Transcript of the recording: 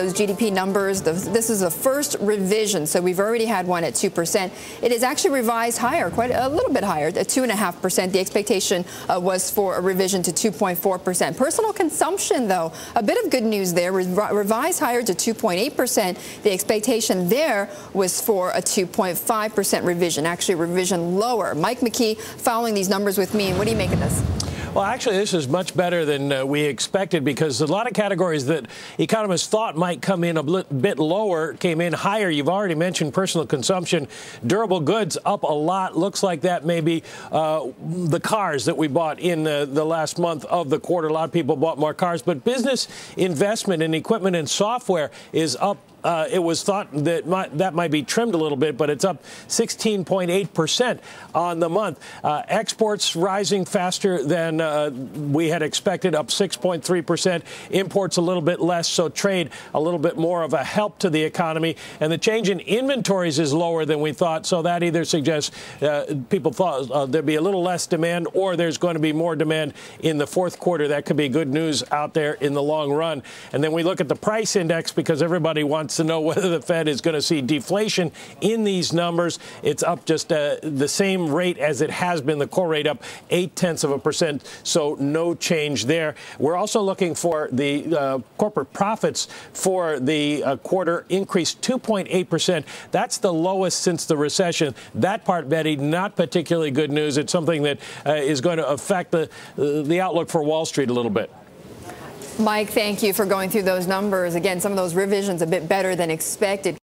Those GDP numbers, this is the first revision, so we've already had one at 2%. It is actually revised higher, quite a little bit higher, at 2.5%. The expectation was for a revision to 2.4%. Personal consumption, though, a bit of good news there, revised higher to 2.8%. The expectation there was for a 2.5% revision, actually a revision lower. Mike McKee following these numbers with me, and what do you make of this? Well, actually, this is much better than we expected, because a lot of categories that economists thought might come in a bit lower came in higher. You've already mentioned personal consumption. Durable goods up a lot. Looks like that may be the cars that we bought in the last month of the quarter. A lot of people bought more cars. But business investment in equipment and software is up. It was thought that that might be trimmed a little bit, but it's up 16.8% on the month. Exports rising faster than we had expected, up 6.3%. Imports a little bit less, so trade a little bit more of a help to the economy. And the change in inventories is lower than we thought, so that either suggests people thought there'd be a little less demand, or there's going to be more demand in the fourth quarter. That could be good news out there in the long run. And then we look at the price index, because everybody wants to know whether the Fed is going to see deflation in these numbers. It's up just the same rate as it has been, the core rate up 0.8%, so no change there. We're also looking for the corporate profits for the quarter increased 2.8%. That's the lowest since the recession. That part, Betty, not particularly good news. It's something that is going to affect the outlook for Wall Street a little bit. Mike, thank you for going through those numbers. Again, some of those revisions a bit better than expected.